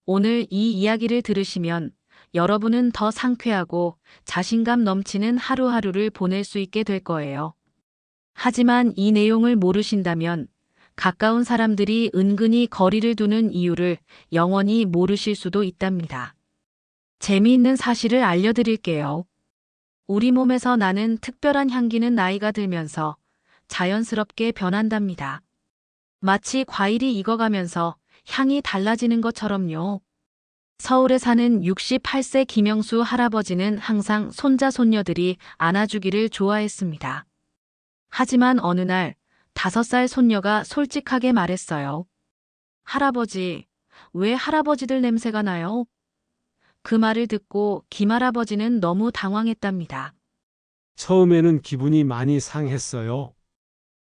오늘 이 이야기를 들으시면 여러분은 더 상쾌하고 자신감 넘치는 하루하루를 보낼 수 있게 될 거예요. 하지만 이 내용을 모르신다면 가까운 사람들이 은근히 거리를 두는 이유를 영원히 모르실 수도 있답니다. 재미있는 사실을 알려드릴게요. 우리 몸에서 나는 특별한 향기는 나이가 들면서 자연스럽게 변한답니다. 마치 과일이 익어가면서 향이 달라지는 것처럼요. 서울에 사는 68세 김영수 할아버지는 항상 손자 손녀들이 안아주기를 좋아했습니다. 하지만 어느 날 5살 손녀가 솔직하게 말했어요. 할아버지, 왜 할아버지들 냄새가 나요? 그 말을 듣고 김할아버지는 너무 당황했답니다. 처음에는 기분이 많이 상했어요.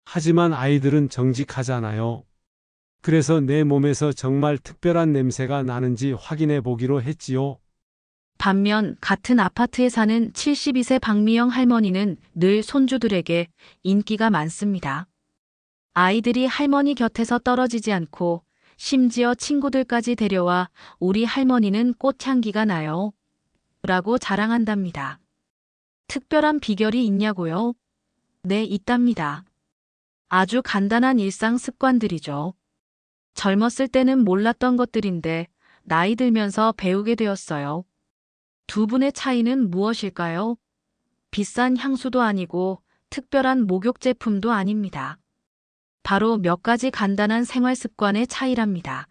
하지만 아이들은 정직하잖아요. 그래서 내 몸에서 정말 특별한 냄새가 나는지 확인해 보기로 했지요. 반면 같은 아파트에 사는 72세 박미영 할머니는 늘 손주들에게 인기가 많습니다. 아이들이 할머니 곁에서 떨어지지 않고 심지어 친구들까지 데려와 우리 할머니는 꽃향기가 나요. 라고 자랑한답니다. 특별한 비결이 있냐고요? 네, 있답니다. 아주 간단한 일상 습관들이죠. 젊었을 때는 몰랐던 것들인데 나이 들면서 배우게 되었어요. 두 분의 차이는 무엇일까요? 비싼 향수도 아니고 특별한 목욕 제품도 아닙니다. 바로 몇 가지 간단한 생활 습관의 차이랍니다.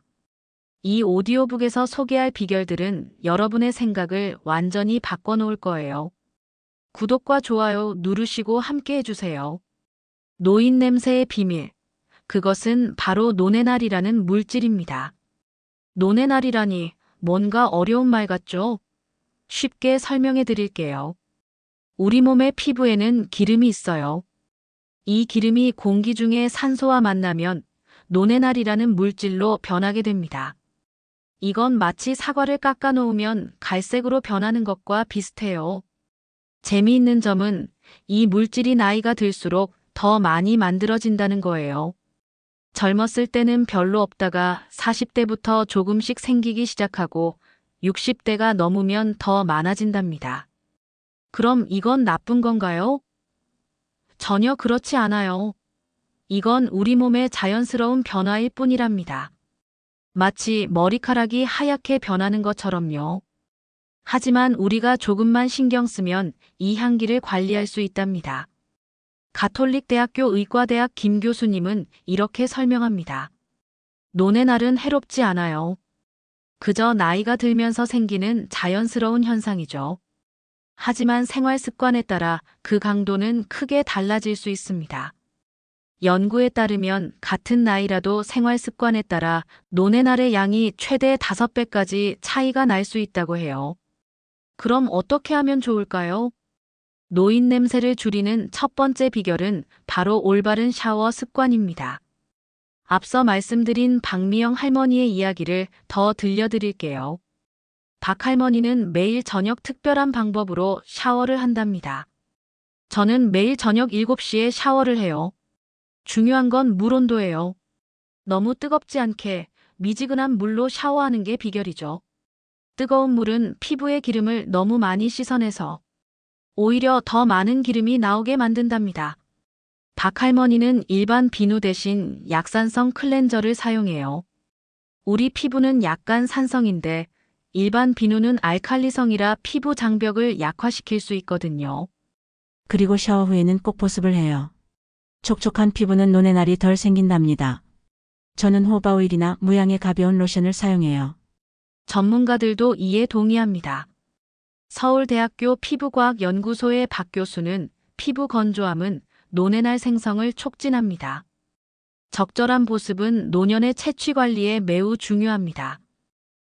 이 오디오북에서 소개할 비결들은 여러분의 생각을 완전히 바꿔놓을 거예요. 구독과 좋아요 누르시고 함께 해주세요. 노인 냄새의 비밀. 그것은 바로 노네날이라는 물질입니다. 노네날이라니 뭔가 어려운 말 같죠? 쉽게 설명해 드릴게요. 우리 몸의 피부에는 기름이 있어요. 이 기름이 공기 중에 산소와 만나면 노네날이라는 물질로 변하게 됩니다. 이건 마치 사과를 깎아 놓으면 갈색으로 변하는 것과 비슷해요. 재미있는 점은 이 물질이 나이가 들수록 더 많이 만들어진다는 거예요. 젊었을 때는 별로 없다가 40대부터 조금씩 생기기 시작하고 60대가 넘으면 더 많아진답니다. 그럼 이건 나쁜 건가요? 전혀 그렇지 않아요. 이건 우리 몸의 자연스러운 변화일 뿐이랍니다. 마치 머리카락이 하얗게 변하는 것처럼요. 하지만 우리가 조금만 신경 쓰면 이 향기를 관리할 수 있답니다. 가톨릭대학교 의과대학 김 교수님은 이렇게 설명합니다. 노네날은 해롭지 않아요. 그저 나이가 들면서 생기는 자연스러운 현상이죠. 하지만 생활 습관에 따라 그 강도는 크게 달라질 수 있습니다. 연구에 따르면 같은 나이라도 생활 습관에 따라 노네날의 양이 최대 5배까지 차이가 날 수 있다고 해요. 그럼 어떻게 하면 좋을까요? 노인 냄새를 줄이는 첫 번째 비결은 바로 올바른 샤워 습관입니다. 앞서 말씀드린 박미영 할머니의 이야기를 더 들려드릴게요. 박 할머니는 매일 저녁 특별한 방법으로 샤워를 한답니다. 저는 매일 저녁 7시에 샤워를 해요. 중요한 건 물 온도예요. 너무 뜨겁지 않게 미지근한 물로 샤워하는 게 비결이죠. 뜨거운 물은 피부의 기름을 너무 많이 씻어내서 오히려 더 많은 기름이 나오게 만든답니다. 박 할머니는 일반 비누 대신 약산성 클렌저를 사용해요. 우리 피부는 약간 산성인데 일반 비누는 알칼리성이라 피부 장벽을 약화시킬 수 있거든요. 그리고 샤워 후에는 꼭 보습을 해요. 촉촉한 피부는 노네날이 덜 생긴답니다. 저는 호바 오일이나 무향의 가벼운 로션을 사용해요. 전문가들도 이에 동의합니다. 서울대학교 피부과학연구소의 박 교수는 피부 건조함은 노네날 생성을 촉진합니다. 적절한 보습은 노년의 채취 관리에 매우 중요합니다.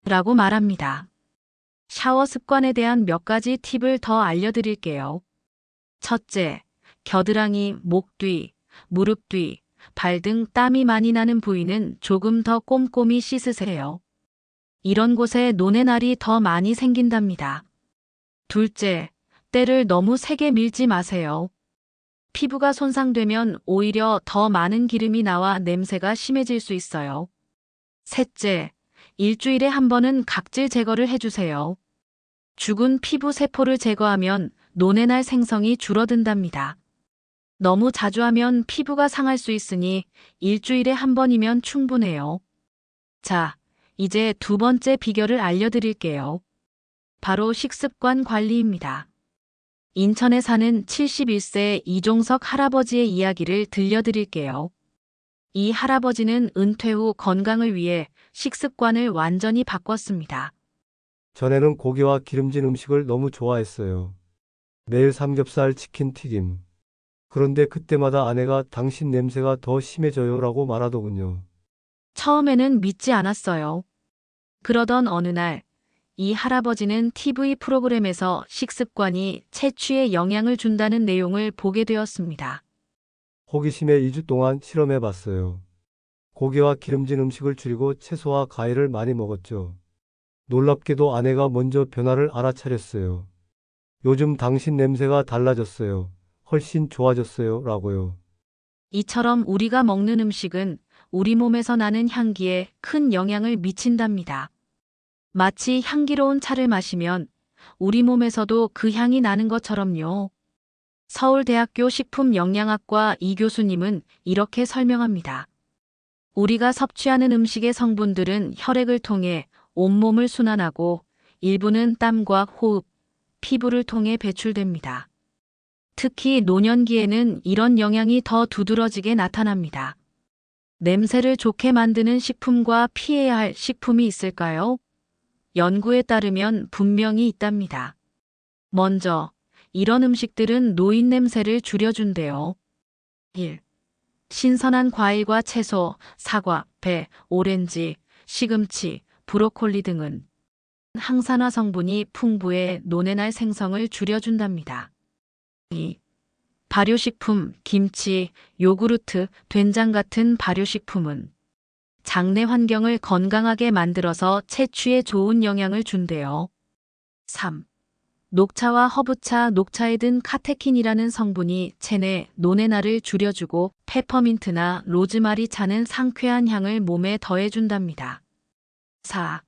라고 말합니다. 샤워 습관에 대한 몇 가지 팁을 더 알려드릴게요. 첫째, 겨드랑이, 목 뒤, 무릎 뒤, 발 등 땀이 많이 나는 부위는 조금 더 꼼꼼히 씻으세요. 이런 곳에 노네날이 더 많이 생긴답니다. 둘째, 때를 너무 세게 밀지 마세요. 피부가 손상되면 오히려 더 많은 기름이 나와 냄새가 심해질 수 있어요. 셋째, 일주일에 한 번은 각질 제거를 해주세요. 죽은 피부 세포를 제거하면 논의 날 생성이 줄어든답니다. 너무 자주 하면 피부가 상할 수 있으니 일주일에 한 번이면 충분해요. 자, 이제 두 번째 비결을 알려드릴게요. 바로 식습관 관리입니다. 인천에 사는 71세 이종석 할아버지의 이야기를 들려드릴게요. 이 할아버지는 은퇴 후 건강을 위해 식습관을 완전히 바꿨습니다. 전에는 고기와 기름진 음식을 너무 좋아했어요. 매일 삼겹살, 치킨, 튀김. 그런데 그때마다 아내가 당신 냄새가 더 심해져요라고 말하더군요. 처음에는 믿지 않았어요. 그러던 어느 날, 이 할아버지는 TV 프로그램에서 식습관이 체취에 영향을 준다는 내용을 보게 되었습니다. 호기심에 2주 동안 실험해 봤어요. 고기와 기름진 음식을 줄이고 채소와 과일을 많이 먹었죠. 놀랍게도 아내가 먼저 변화를 알아차렸어요. 요즘 당신 냄새가 달라졌어요. 훨씬 좋아졌어요. 라고요. 이처럼 우리가 먹는 음식은 우리 몸에서 나는 향기에 큰 영향을 미친답니다. 마치 향기로운 차를 마시면 우리 몸에서도 그 향이 나는 것처럼요. 서울대학교 식품영양학과 이 교수님은 이렇게 설명합니다. 우리가 섭취하는 음식의 성분들은 혈액을 통해 온몸을 순환하고 일부는 땀과 호흡, 피부를 통해 배출됩니다. 특히 노년기에는 이런 영향이 더 두드러지게 나타납니다. 냄새를 좋게 만드는 식품과 피해야 할 식품이 있을까요? 연구에 따르면 분명히 있답니다. 먼저, 이런 음식들은 노인 냄새를 줄여준대요. 1. 신선한 과일과 채소, 사과, 배, 오렌지, 시금치, 브로콜리 등은 항산화 성분이 풍부해 논의 날 생성을 줄여준답니다. 2. 발효식품, 김치, 요구르트, 된장 같은 발효식품은 장내 환경을 건강하게 만들어서 채취에 좋은 영향을 준대요. 3. 녹차와 허브차, 녹차에 든 카테킨이라는 성분이 체내 논의 날을 줄여주고 페퍼민트나 로즈마리 차는 상쾌한 향을 몸에 더해준답니다. 4.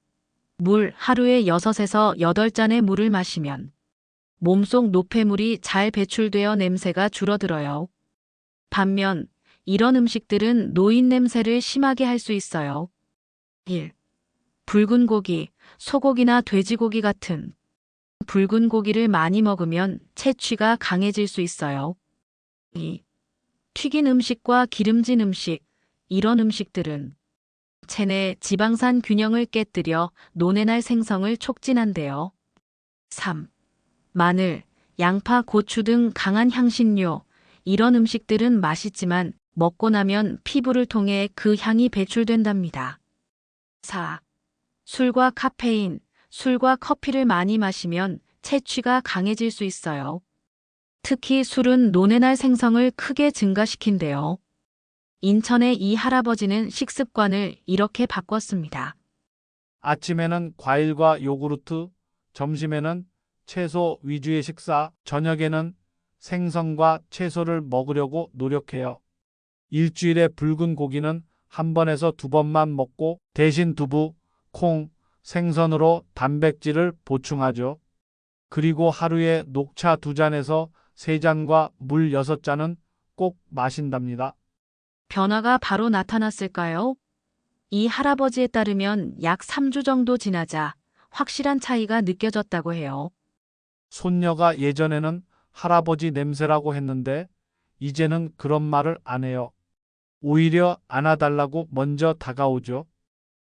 물 하루에 6에서 8잔의 물을 마시면 몸속 노폐물이 잘 배출되어 냄새가 줄어들어요. 반면 이런 음식들은 노인 냄새를 심하게 할 수 있어요. 1. 붉은 고기, 소고기나 돼지고기 같은 붉은 고기를 많이 먹으면 채취가 강해질 수 있어요. 2. 튀긴 음식과 기름진 음식, 이런 음식들은 체내 지방산 균형을 깨뜨려 논의 날 생성을 촉진한대요. 3. 마늘, 양파, 고추 등 강한 향신료, 이런 음식들은 맛있지만 먹고 나면 피부를 통해 그 향이 배출된답니다. 4. 술과 카페인, 술과 커피를 많이 마시면 채취가 강해질 수 있어요. 특히 술은 논의 날 생성을 크게 증가시킨대요. 인천의 이 할아버지는 식습관을 이렇게 바꿨습니다. 아침에는 과일과 요구르트, 점심에는 채소 위주의 식사, 저녁에는 생선과 채소를 먹으려고 노력해요. 일주일에 붉은 고기는 한 번에서 2번만 먹고 대신 두부, 콩, 생선으로 단백질을 보충하죠. 그리고 하루에 녹차 2잔에서 3잔과 물 6잔은 꼭 마신답니다. 변화가 바로 나타났을까요? 이 할아버지에 따르면 약 3주 정도 지나자 확실한 차이가 느껴졌다고 해요. 손녀가 예전에는 할아버지 냄새라고 했는데 이제는 그런 말을 안 해요. 오히려 안아달라고 먼저 다가오죠.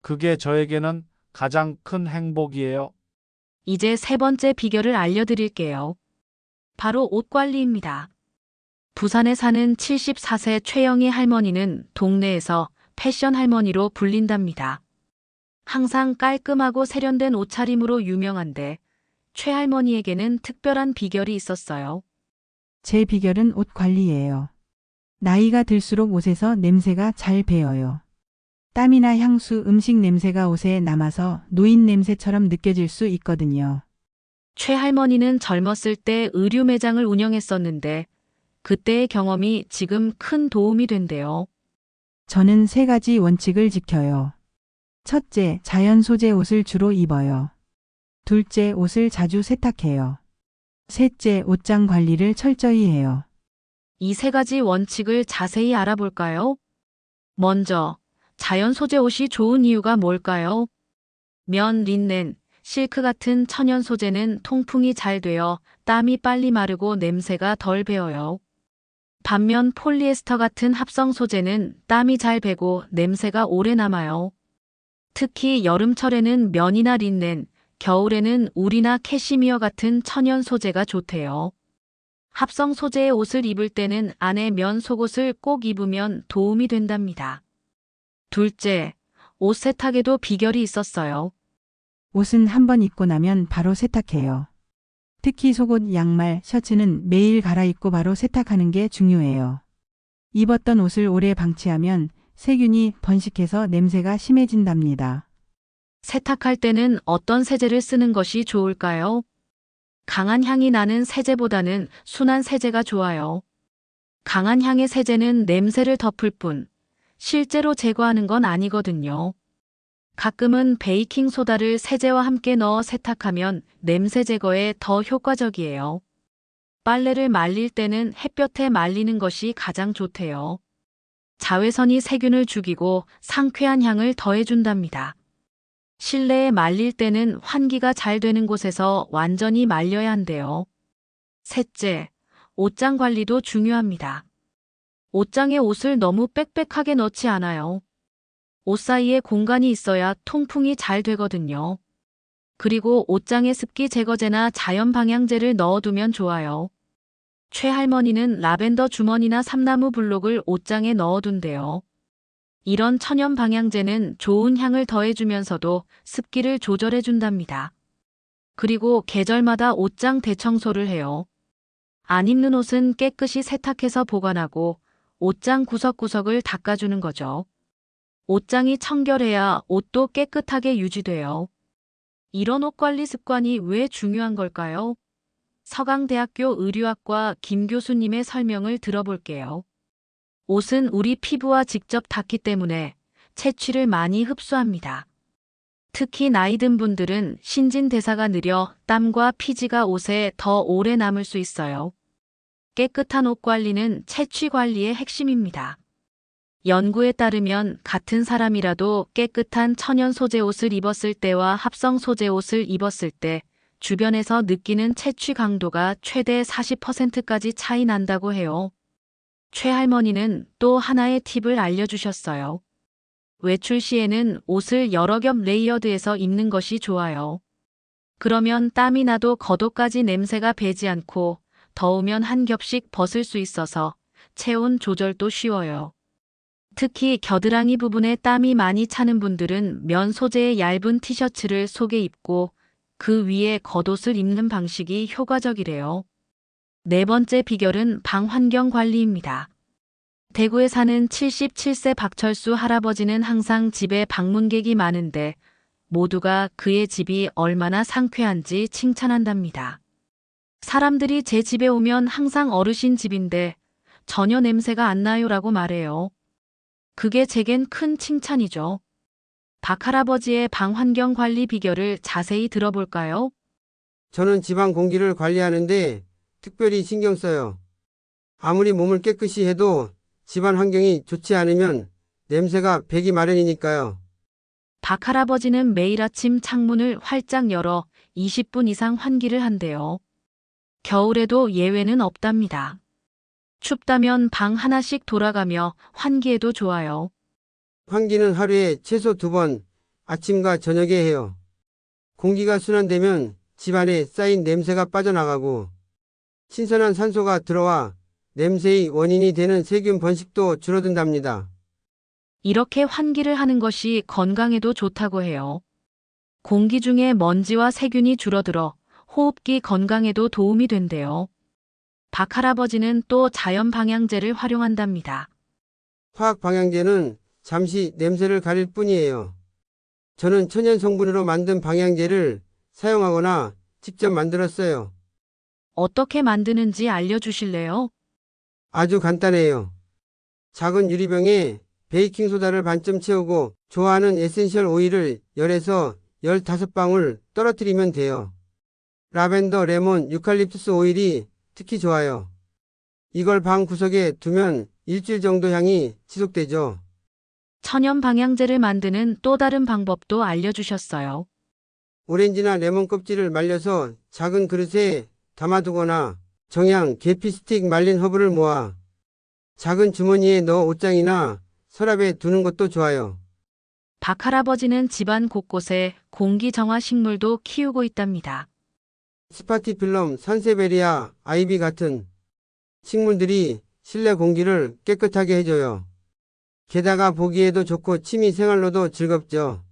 그게 저에게는 가장 큰 행복이에요. 이제 세 번째 비결을 알려드릴게요. 바로 옷 관리입니다. 부산에 사는 74세 최영희 할머니는 동네에서 패션 할머니로 불린답니다. 항상 깔끔하고 세련된 옷차림으로 유명한데 최 할머니에게는 특별한 비결이 있었어요. 제 비결은 옷 관리예요. 나이가 들수록 옷에서 냄새가 잘 배어요. 땀이나 향수, 음식 냄새가 옷에 남아서 노인 냄새처럼 느껴질 수 있거든요. 최 할머니는 젊었을 때 의류 매장을 운영했었는데 그때의 경험이 지금 큰 도움이 된대요. 저는 3가지 원칙을 지켜요. 첫째, 자연 소재 옷을 주로 입어요. 둘째, 옷을 자주 세탁해요. 셋째, 옷장 관리를 철저히 해요. 이 세 가지 원칙을 자세히 알아볼까요? 먼저, 자연 소재 옷이 좋은 이유가 뭘까요? 면, 린넨, 실크 같은 천연 소재는 통풍이 잘 되어 땀이 빨리 마르고 냄새가 덜 배어요. 반면 폴리에스터 같은 합성 소재는 땀이 잘 배고 냄새가 오래 남아요. 특히 여름철에는 면이나 린넨, 겨울에는 울이나 캐시미어 같은 천연 소재가 좋대요. 합성 소재의 옷을 입을 때는 안에 면 속옷을 꼭 입으면 도움이 된답니다. 둘째, 옷 세탁에도 비결이 있었어요. 옷은 한번 입고 나면 바로 세탁해요. 특히 속옷, 양말, 셔츠는 매일 갈아입고 바로 세탁하는 게 중요해요. 입었던 옷을 오래 방치하면 세균이 번식해서 냄새가 심해진답니다. 세탁할 때는 어떤 세제를 쓰는 것이 좋을까요? 강한 향이 나는 세제보다는 순한 세제가 좋아요. 강한 향의 세제는 냄새를 덮을 뿐 실제로 제거하는 건 아니거든요. 가끔은 베이킹 소다를 세제와 함께 넣어 세탁하면 냄새 제거에 더 효과적이에요. 빨래를 말릴 때는 햇볕에 말리는 것이 가장 좋대요. 자외선이 세균을 죽이고 상쾌한 향을 더해준답니다. 실내에 말릴 때는 환기가 잘 되는 곳에서 완전히 말려야 한대요. 셋째, 옷장 관리도 중요합니다. 옷장에 옷을 너무 빽빽하게 넣지 않아요. 옷 사이에 공간이 있어야 통풍이 잘 되거든요. 그리고 옷장에 습기 제거제나 자연 방향제를 넣어두면 좋아요. 최할머니는 라벤더 주머니나 삼나무 블록을 옷장에 넣어둔대요. 이런 천연 방향제는 좋은 향을 더해주면서도 습기를 조절해준답니다. 그리고 계절마다 옷장 대청소를 해요. 안 입는 옷은 깨끗이 세탁해서 보관하고 옷장 구석구석을 닦아주는 거죠. 옷장이 청결해야 옷도 깨끗하게 유지돼요. 이런 옷 관리 습관이 왜 중요한 걸까요? 서강대학교 의류학과 김 교수님의 설명을 들어볼게요. 옷은 우리 피부와 직접 닿기 때문에 채취를 많이 흡수합니다. 특히 나이 든 분들은 신진대사가 느려 땀과 피지가 옷에 더 오래 남을 수 있어요. 깨끗한 옷 관리는 채취 관리의 핵심입니다. 연구에 따르면 같은 사람이라도 깨끗한 천연 소재 옷을 입었을 때와 합성 소재 옷을 입었을 때 주변에서 느끼는 채취 강도가 최대 40%까지 차이 난다고 해요. 최할머니는 또 하나의 팁을 알려주셨어요. 외출 시에는 옷을 여러 겹 레이어드해서 입는 것이 좋아요. 그러면 땀이 나도 겉옷까지 냄새가 배지 않고 더우면 한 겹씩 벗을 수 있어서 체온 조절도 쉬워요. 특히 겨드랑이 부분에 땀이 많이 차는 분들은 면 소재의 얇은 티셔츠를 속에 입고 그 위에 겉옷을 입는 방식이 효과적이래요. 네 번째 비결은 방 환경 관리입니다. 대구에 사는 77세 박철수 할아버지는 항상 집에 방문객이 많은데 모두가 그의 집이 얼마나 상쾌한지 칭찬한답니다. 사람들이 제 집에 오면 항상 어르신 집인데 전혀 냄새가 안 나요라고 말해요. 그게 제겐 큰 칭찬이죠. 박 할아버지의 방 환경 관리 비결을 자세히 들어볼까요? 저는 집안 공기를 관리하는데 특별히 신경 써요. 아무리 몸을 깨끗이 해도 집안 환경이 좋지 않으면 냄새가 배기 마련이니까요. 박 할아버지는 매일 아침 창문을 활짝 열어 20분 이상 환기를 한대요. 겨울에도 예외는 없답니다. 춥다면 방 하나씩 돌아가며 환기해도 좋아요. 환기는 하루에 최소 2번 아침과 저녁에 해요. 공기가 순환되면 집안에 쌓인 냄새가 빠져나가고 신선한 산소가 들어와 냄새의 원인이 되는 세균 번식도 줄어든답니다. 이렇게 환기를 하는 것이 건강에도 좋다고 해요. 공기 중에 먼지와 세균이 줄어들어 호흡기 건강에도 도움이 된대요. 박 할아버지는 또 자연 방향제를 활용한답니다. 화학 방향제는 잠시 냄새를 가릴 뿐이에요. 저는 천연 성분으로 만든 방향제를 사용하거나 직접 만들었어요. 어떻게 만드는지 알려주실래요? 아주 간단해요. 작은 유리병에 베이킹소다를 반쯤 채우고 좋아하는 에센셜 오일을 열에서 15방울 떨어뜨리면 돼요. 라벤더, 레몬, 유칼립투스 오일이 특히 좋아요. 이걸 방 구석에 두면 일주일 정도 향이 지속되죠. 천연 방향제를 만드는 또 다른 방법도 알려주셨어요. 오렌지나 레몬 껍질을 말려서 작은 그릇에 담아두거나 정향, 계피 스틱, 말린 허브를 모아 작은 주머니에 넣어 옷장이나 서랍에 두는 것도 좋아요. 박할아버지는 집안 곳곳에 공기 정화 식물도 키우고 있답니다. 스파티필럼, 산세베리아, 아이비 같은 식물들이 실내 공기를 깨끗하게 해줘요. 게다가 보기에도 좋고 취미 생활로도 즐겁죠.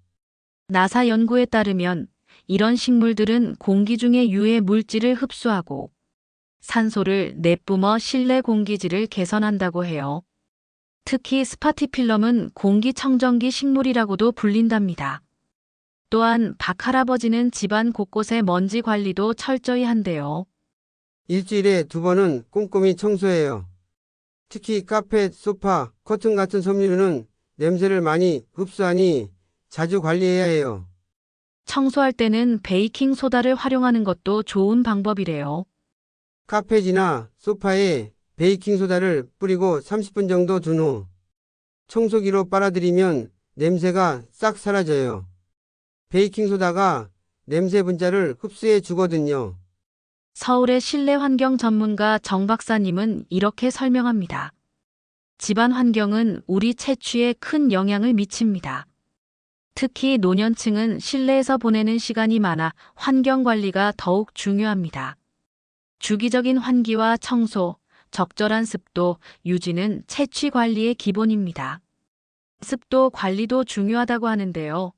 나사 연구에 따르면 이런 식물들은 공기 중에 유해 물질을 흡수하고 산소를 내뿜어 실내 공기질을 개선한다고 해요. 특히 스파티필럼은 공기청정기 식물이라고도 불린답니다. 또한 박할아버지는 집안 곳곳의 먼지 관리도 철저히 한대요. 일주일에 2번은 꼼꼼히 청소해요. 특히 카펫, 소파, 커튼 같은 섬유는 냄새를 많이 흡수하니 자주 관리해야 해요. 청소할 때는 베이킹 소다를 활용하는 것도 좋은 방법이래요. 카펫이나 소파에 베이킹소다를 뿌리고 30분 정도 둔 후 청소기로 빨아들이면 냄새가 싹 사라져요. 베이킹소다가 냄새 분자를 흡수해 주거든요. 서울의 실내 환경 전문가 정 박사님은 이렇게 설명합니다. 집안 환경은 우리 채취에 큰 영향을 미칩니다. 특히 노년층은 실내에서 보내는 시간이 많아 환경 관리가 더욱 중요합니다. 주기적인 환기와 청소, 적절한 습도 유지는 채취 관리의 기본입니다. 습도 관리도 중요하다고 하는데요.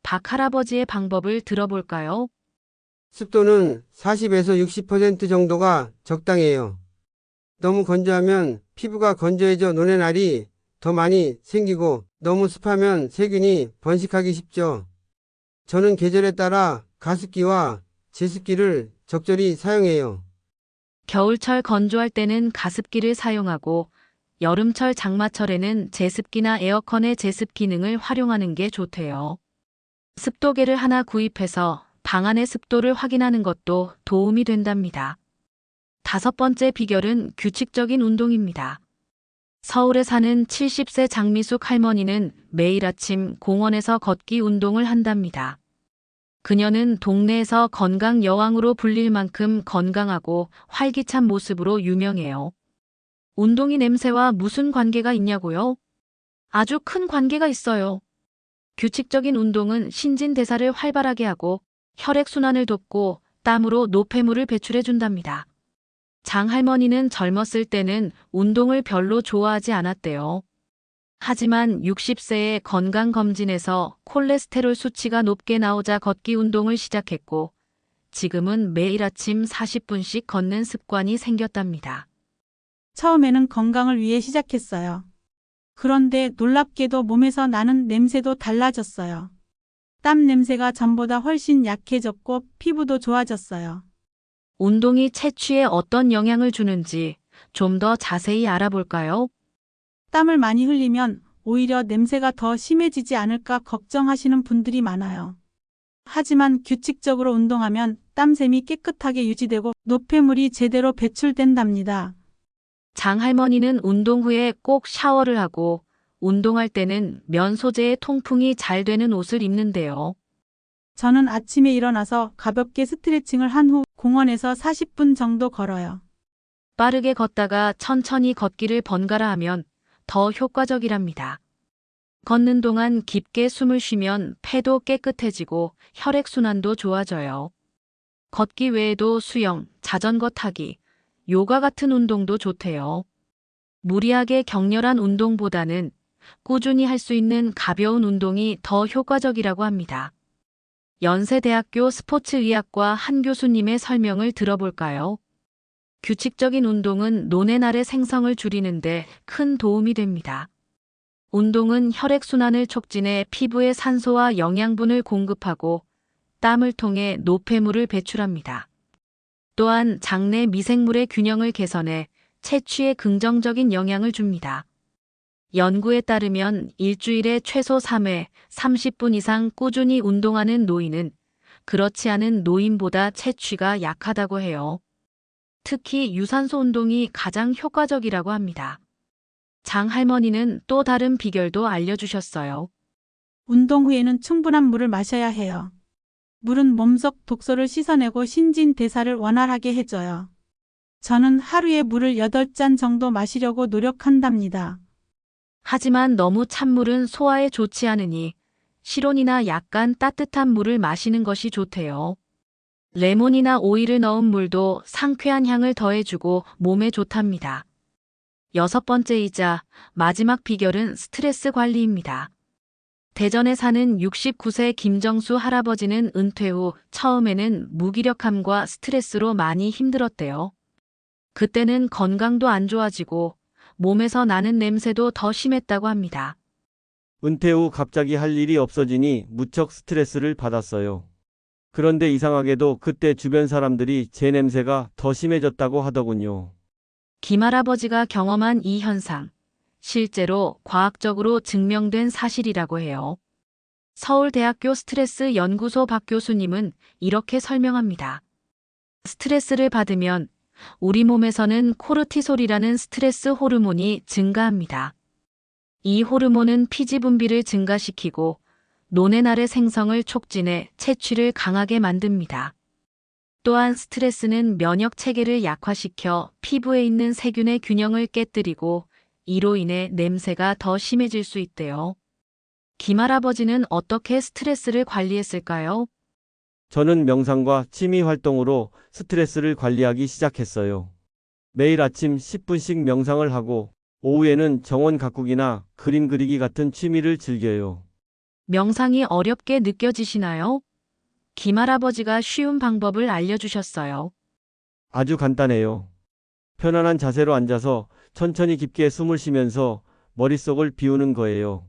박할아버지의 방법을 들어볼까요? 습도는 40에서 60% 정도가 적당해요. 너무 건조하면 피부가 건조해져 노년알이 더 많이 생기고 너무 습하면 세균이 번식하기 쉽죠. 저는 계절에 따라 가습기와 제습기를 적절히 사용해요. 겨울철 건조할 때는 가습기를 사용하고 여름철 장마철에는 제습기나 에어컨의 제습 기능을 활용하는 게 좋대요. 습도계를 하나 구입해서 방 안의 습도를 확인하는 것도 도움이 된답니다. 5번째 비결은 규칙적인 운동입니다. 서울에 사는 70세 장미숙 할머니는 매일 아침 공원에서 걷기 운동을 한답니다. 그녀는 동네에서 건강 여왕으로 불릴 만큼 건강하고 활기찬 모습으로 유명해요. 운동이 냄새와 무슨 관계가 있냐고요? 아주 큰 관계가 있어요. 규칙적인 운동은 신진대사를 활발하게 하고 혈액순환을 돕고 땀으로 노폐물을 배출해준답니다. 장 할머니는 젊었을 때는 운동을 별로 좋아하지 않았대요. 하지만 60세의 건강검진에서 콜레스테롤 수치가 높게 나오자 걷기 운동을 시작했고 지금은 매일 아침 40분씩 걷는 습관이 생겼답니다. 처음에는 건강을 위해 시작했어요. 그런데 놀랍게도 몸에서 나는 냄새도 달라졌어요. 땀 냄새가 전보다 훨씬 약해졌고 피부도 좋아졌어요. 운동이 채취에 어떤 영향을 주는지 좀 더 자세히 알아볼까요? 땀을 많이 흘리면 오히려 냄새가 더 심해지지 않을까 걱정하시는 분들이 많아요. 하지만 규칙적으로 운동하면 땀샘이 깨끗하게 유지되고 노폐물이 제대로 배출된답니다. 장 할머니는 운동 후에 꼭 샤워를 하고 운동할 때는 면 소재의 통풍이 잘 되는 옷을 입는데요. 저는 아침에 일어나서 가볍게 스트레칭을 한 후 공원에서 40분 정도 걸어요. 빠르게 걷다가 천천히 걷기를 번갈아 하면 더 효과적이랍니다. 걷는 동안 깊게 숨을 쉬면 폐도 깨끗해지고 혈액순환도 좋아져요. 걷기 외에도 수영, 자전거 타기, 요가 같은 운동도 좋대요. 무리하게 격렬한 운동보다는 꾸준히 할 수 있는 가벼운 운동이 더 효과적이라고 합니다. 연세대학교 스포츠의학과 한 교수님의 설명을 들어볼까요? 규칙적인 운동은 노뇌날의 생성을 줄이는데 큰 도움이 됩니다. 운동은 혈액순환을 촉진해 피부에 산소와 영양분을 공급하고 땀을 통해 노폐물을 배출합니다. 또한 장내 미생물의 균형을 개선해 채취에 긍정적인 영향을 줍니다. 연구에 따르면 일주일에 최소 3회 30분 이상 꾸준히 운동하는 노인은 그렇지 않은 노인보다 체취가 약하다고 해요. 특히 유산소 운동이 가장 효과적이라고 합니다. 장 할머니는 또 다른 비결도 알려주셨어요. 운동 후에는 충분한 물을 마셔야 해요. 물은 몸속 독소를 씻어내고 신진대사를 원활하게 해줘요. 저는 하루에 물을 8잔 정도 마시려고 노력한답니다. 하지만 너무 찬물은 소화에 좋지 않으니 실온이나 약간 따뜻한 물을 마시는 것이 좋대요. 레몬이나 오이를 넣은 물도 상쾌한 향을 더해주고 몸에 좋답니다. 6번째이자 마지막 비결은 스트레스 관리입니다. 대전에 사는 69세 김정수 할아버지는 은퇴 후 처음에는 무기력함과 스트레스로 많이 힘들었대요. 그때는 건강도 안 좋아지고 몸에서 나는 냄새도 더 심했다고 합니다. 은퇴 후 갑자기 할 일이 없어지니 무척 스트레스를 받았어요. 그런데 이상하게도 그때 주변 사람들이 제 냄새가 더 심해졌다고 하더군요. 김할아버지가 경험한 이 현상, 실제로 과학적으로 증명된 사실이라고 해요. 서울대학교 스트레스 연구소 박 교수님은 이렇게 설명합니다. 스트레스를 받으면 우리 몸에서는 코르티솔이라는 스트레스 호르몬이 증가합니다. 이 호르몬은 피지 분비를 증가시키고 노네날의 생성을 촉진해 체취를 강하게 만듭니다. 또한 스트레스는 면역 체계를 약화시켜 피부에 있는 세균의 균형을 깨뜨리고 이로 인해 냄새가 더 심해질 수 있대요. 김할아버지는 어떻게 스트레스를 관리했을까요? 저는 명상과 취미 활동으로 스트레스를 관리하기 시작했어요. 매일 아침 10분씩 명상을 하고 오후에는 정원 가꾸기나 그림 그리기 같은 취미를 즐겨요. 명상이 어렵게 느껴지시나요? 김할아버지가 쉬운 방법을 알려주셨어요. 아주 간단해요. 편안한 자세로 앉아서 천천히 깊게 숨을 쉬면서 머릿속을 비우는 거예요.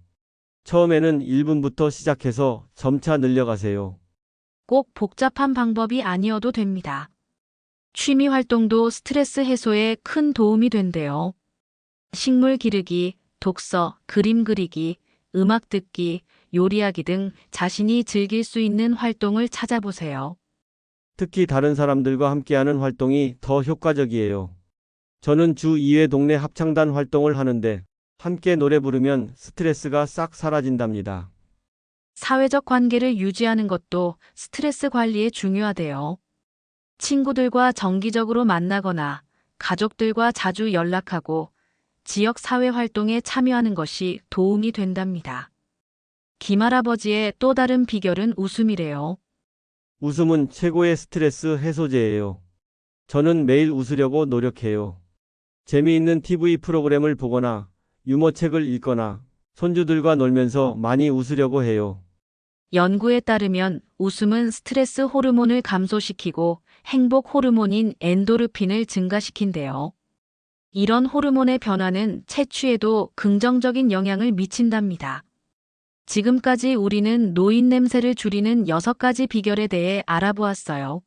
처음에는 1분부터 시작해서 점차 늘려가세요. 꼭 복잡한 방법이 아니어도 됩니다. 취미 활동도 스트레스 해소에 큰 도움이 된대요. 식물 기르기, 독서, 그림 그리기, 음악 듣기, 요리하기 등 자신이 즐길 수 있는 활동을 찾아보세요. 특히 다른 사람들과 함께하는 활동이 더 효과적이에요. 저는 주 2회 동네 합창단 활동을 하는데 함께 노래 부르면 스트레스가 싹 사라진답니다. 사회적 관계를 유지하는 것도 스트레스 관리에 중요하대요. 친구들과 정기적으로 만나거나 가족들과 자주 연락하고 지역 사회 활동에 참여하는 것이 도움이 된답니다. 김할아버지의 또 다른 비결은 웃음이래요. 웃음은 최고의 스트레스 해소제예요. 저는 매일 웃으려고 노력해요. 재미있는 TV 프로그램을 보거나 유머책을 읽거나 손주들과 놀면서 많이 웃으려고 해요. 연구에 따르면 웃음은 스트레스 호르몬을 감소시키고 행복 호르몬인 엔도르핀을 증가시킨대요. 이런 호르몬의 변화는 체취에도 긍정적인 영향을 미친답니다. 지금까지 우리는 노인 냄새를 줄이는 6가지 비결에 대해 알아보았어요.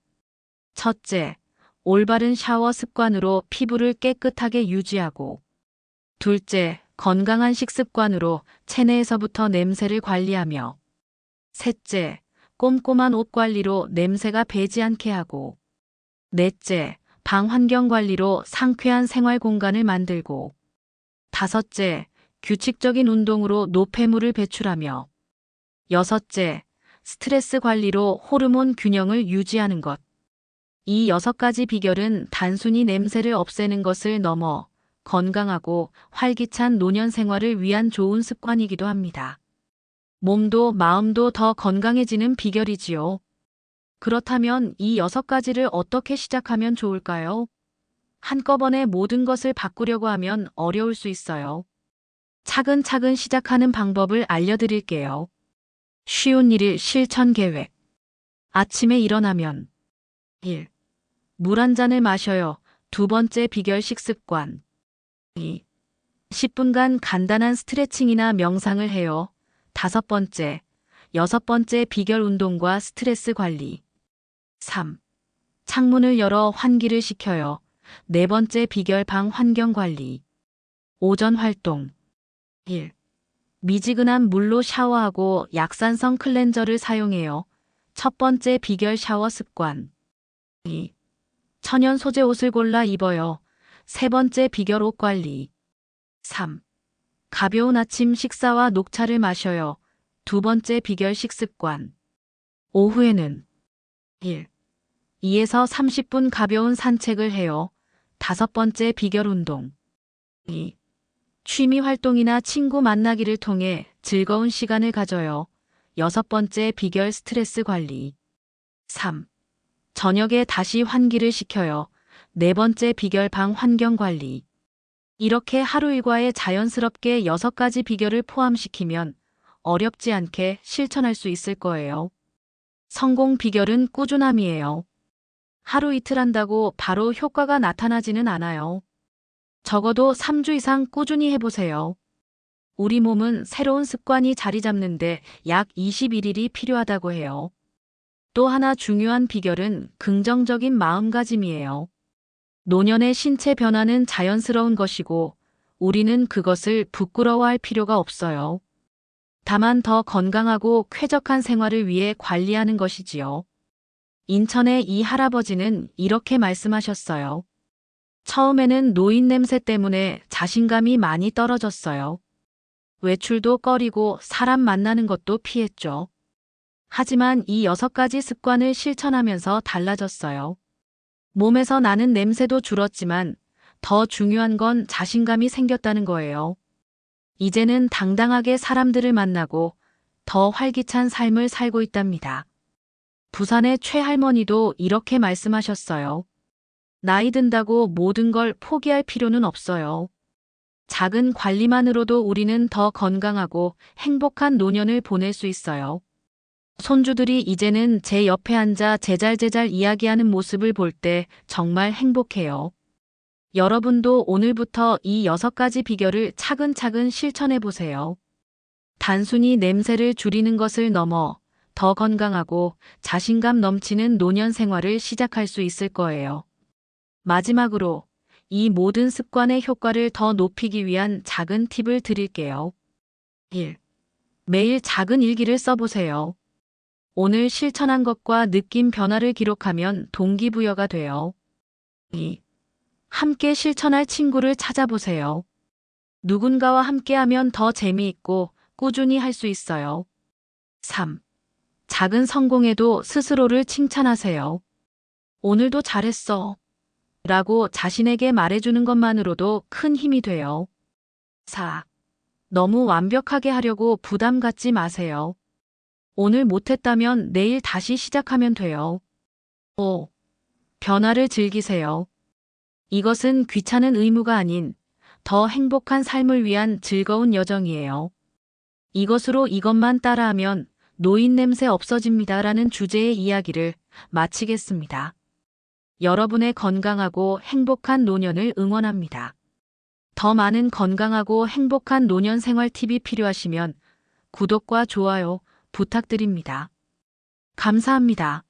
첫째, 올바른 샤워 습관으로 피부를 깨끗하게 유지하고. 둘째, 건강한 식습관으로 체내에서부터 냄새를 관리하며. 셋째, 꼼꼼한 옷 관리로 냄새가 배지 않게 하고. 넷째, 방 환경 관리로 상쾌한 생활 공간을 만들고. 다섯째, 규칙적인 운동으로 노폐물을 배출하며. 여섯째, 스트레스 관리로 호르몬 균형을 유지하는 것. 이 6가지 비결은 단순히 냄새를 없애는 것을 넘어 건강하고 활기찬 노년 생활을 위한 좋은 습관이기도 합니다. 몸도 마음도 더 건강해지는 비결이지요. 그렇다면 이 6가지를 어떻게 시작하면 좋을까요? 한꺼번에 모든 것을 바꾸려고 하면 어려울 수 있어요. 차근차근 시작하는 방법을 알려드릴게요. 쉬운 1일 실천 계획. 아침에 일어나면 1. 물 한 잔을 마셔요. 2번째 비결 식습관. 2. 10분간 간단한 스트레칭이나 명상을 해요. 5번째. 6번째 비결 운동과 스트레스 관리. 3. 창문을 열어 환기를 시켜요. 4번째 비결 방 환경 관리. 오전 활동. 1. 미지근한 물로 샤워하고 약산성 클렌저를 사용해요. 첫 번째 비결 샤워 습관. 2. 천연 소재 옷을 골라 입어요. 세 번째 비결 옷 관리. 3. 가벼운 아침 식사와 녹차를 마셔요. 두 번째 비결 식습관. 오후에는 1. 2에서 30분 가벼운 산책을 해요. 다섯 번째 비결 운동. 2. 취미 활동이나 친구 만나기를 통해 즐거운 시간을 가져요. 여섯 번째 비결 스트레스 관리. 3. 저녁에 다시 환기를 시켜요. 네 번째 비결 방 환경 관리. 이렇게 하루 일과에 자연스럽게 6가지 비결을 포함시키면 어렵지 않게 실천할 수 있을 거예요. 성공 비결은 꾸준함이에요. 하루 이틀 한다고 바로 효과가 나타나지는 않아요. 적어도 3주 이상 꾸준히 해보세요. 우리 몸은 새로운 습관이 자리 잡는데 약 21일이 필요하다고 해요. 또 하나 중요한 비결은 긍정적인 마음가짐이에요. 노년의 신체 변화는 자연스러운 것이고 우리는 그것을 부끄러워할 필요가 없어요. 다만 더 건강하고 쾌적한 생활을 위해 관리하는 것이지요. 인천의 이 할아버지는 이렇게 말씀하셨어요. 처음에는 노인 냄새 때문에 자신감이 많이 떨어졌어요. 외출도 꺼리고 사람 만나는 것도 피했죠. 하지만 이 6가지 습관을 실천하면서 달라졌어요. 몸에서 나는 냄새도 줄었지만 더 중요한 건 자신감이 생겼다는 거예요. 이제는 당당하게 사람들을 만나고 더 활기찬 삶을 살고 있답니다. 부산의 최할머니도 이렇게 말씀하셨어요. 나이 든다고 모든 걸 포기할 필요는 없어요. 작은 관리만으로도 우리는 더 건강하고 행복한 노년을 보낼 수 있어요. 손주들이 이제는 제 옆에 앉아 제잘제잘 이야기하는 모습을 볼 때 정말 행복해요. 여러분도 오늘부터 이 6가지 비결을 차근차근 실천해 보세요. 단순히 냄새를 줄이는 것을 넘어 더 건강하고 자신감 넘치는 노년 생활을 시작할 수 있을 거예요. 마지막으로 이 모든 습관의 효과를 더 높이기 위한 작은 팁을 드릴게요. 1. 매일 작은 일기를 써보세요. 오늘 실천한 것과 느낀 변화를 기록하면 동기부여가 돼요. 2. 함께 실천할 친구를 찾아보세요. 누군가와 함께하면 더 재미있고 꾸준히 할 수 있어요. 3. 작은 성공에도 스스로를 칭찬하세요. 오늘도 잘했어. 라고 자신에게 말해주는 것만으로도 큰 힘이 돼요. 4. 너무 완벽하게 하려고 부담 갖지 마세요. 오늘 못했다면 내일 다시 시작하면 돼요. 5. 변화를 즐기세요. 이것은 귀찮은 의무가 아닌 더 행복한 삶을 위한 즐거운 여정이에요. 이것으로 이것만 따라하면 노인 냄새 없어집니다라는 주제의 이야기를 마치겠습니다. 여러분의 건강하고 행복한 노년을 응원합니다. 더 많은 건강하고 행복한 노년 생활 팁이 필요하시면 구독과 좋아요 부탁드립니다. 감사합니다.